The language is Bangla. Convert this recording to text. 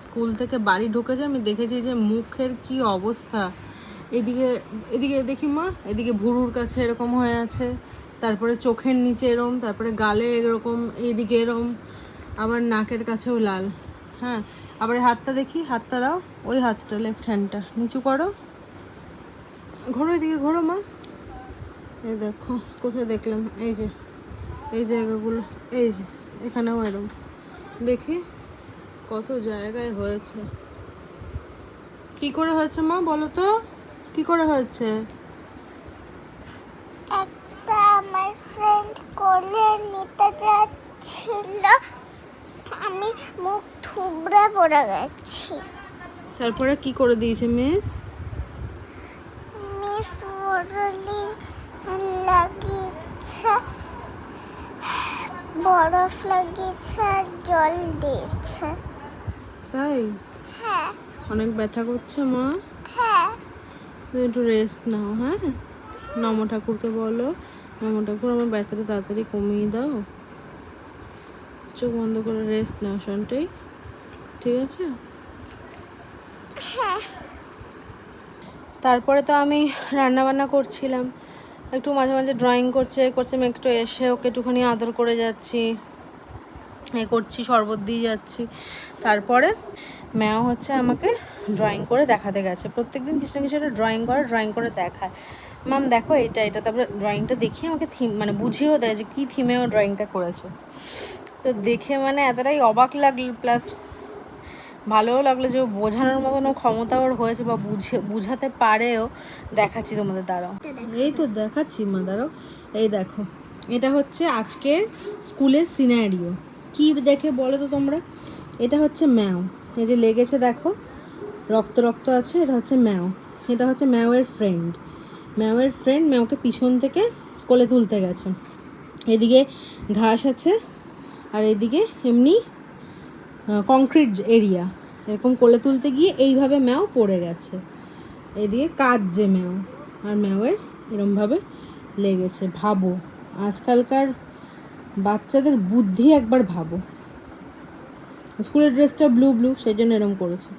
স্কুল থেকে বাড়ি ঢুকেছে আমি দেখেছি যে মুখের কি অবস্থা। এদিকে এদিকে দেখি মা, এদিকে ভুরুর কাছে এরকম হয়ে আছে, তারপরে চোখের নিচে এরম, তারপরে গালে এরকম, এইদিকে এরম, আবার নাকের কাছেও লাল। হ্যাঁ, আবার হাতটা দেখি, হাতটা দাও, ওই হাতটা লেফট হ্যান্ডটা নিচু করো, ঘোরো এদিকে ঘোরো মা। এই দেখো কোথায় দেখলাম, এই যে এই জায়গাগুলো, এই যে এখানেও এরম দেখি কত জায়গায় হয়েছে। কি করে হয়েছে মা বলো তো, কি করে হয়েছে? একটা আমার ফ্রেন্ড কোলে নিতে যাচ্ছিল, আমি মুখ থুবড়ে পড়ে গেছি। তারপরে কি করে দিয়েছে মিস? মিস মোরলিং লাগিয়েছে, বরফ লাগিয়েছে আর জল দিয়েছে। তাই? হ্যাঁ অনেক ব্যথা করছে মা? হ্যাঁ। তুমি একটু রেস্ট নাও। হ্যাঁ, নম ঠাকুরকে বলো, নম ঠাকুর আমার ব্যথাটা তাড়াতাড়ি কমিয়ে দাও। চোখ বন্ধ করে রেস্ট নাও শোনটাই, ঠিক আছে? হ্যাঁ। তারপরে তো আমি রান্না বান্না করছিলাম, একটু মাঝে মাঝে ড্রয়িং করছে আমি একটু এসে ওকে একটুখানি আদর করে যাচ্ছি, এ করছি, শরবত দিয়ে যাচ্ছি। তারপরে ম্যাও হচ্ছে আমাকে ড্রয়িং করে দেখাতে গেছে, প্রত্যেকদিন কিছু না কিছু একটা ড্রয়িং করে দেখায়, মাম দেখো এটা এটা, তারপরে ড্রয়িংটা দেখিয়ে আমাকে থিম মানে বুঝিয়েও দেয় যে কী থিমেও ড্রয়িংটা করেছে। তো দেখে মানে এতটাই অবাক লাগলো, প্লাস ভালোও লাগলো যে ও বোঝানোর মতনও ক্ষমতা ওর হয়েছে, বা বুঝাতে পারেও। দেখাচ্ছি তোমাদের, দাঁড়াও, এই তো দেখাচ্ছি মা, দাঁড়াও। এই দেখো, এটা হচ্ছে আজকের স্কুলের সিনারিও। কি দেখে বলো তো তোমরা? এটা হচ্ছে ম্যাও, এই যে লেগেছে দেখো, রক্ত রক্ত আছে, এটা হচ্ছে ম্যাও। এটা হচ্ছে ম্যাওয়ের ফ্রেন্ড, ম্যাওকে পিছন থেকে কোলে তুলতে গেছে। এদিকে ঘাস আছে, আর এদিকে এমনি কংক্রিট এরিয়া, এরকম কোলে তুলতে গিয়ে এইভাবে ম্যাও পড়ে গেছে। এদিকে কাঁদছে ম্যাও, আর ম্যাওয়ের এরমভাবে লেগেছে। ভাবো আজকালকার বাচ্চাদের বুদ্ধি একবার ভাবো। স্কুলের ড্রেসটা ব্লু সেই জন্য এরম করেছে।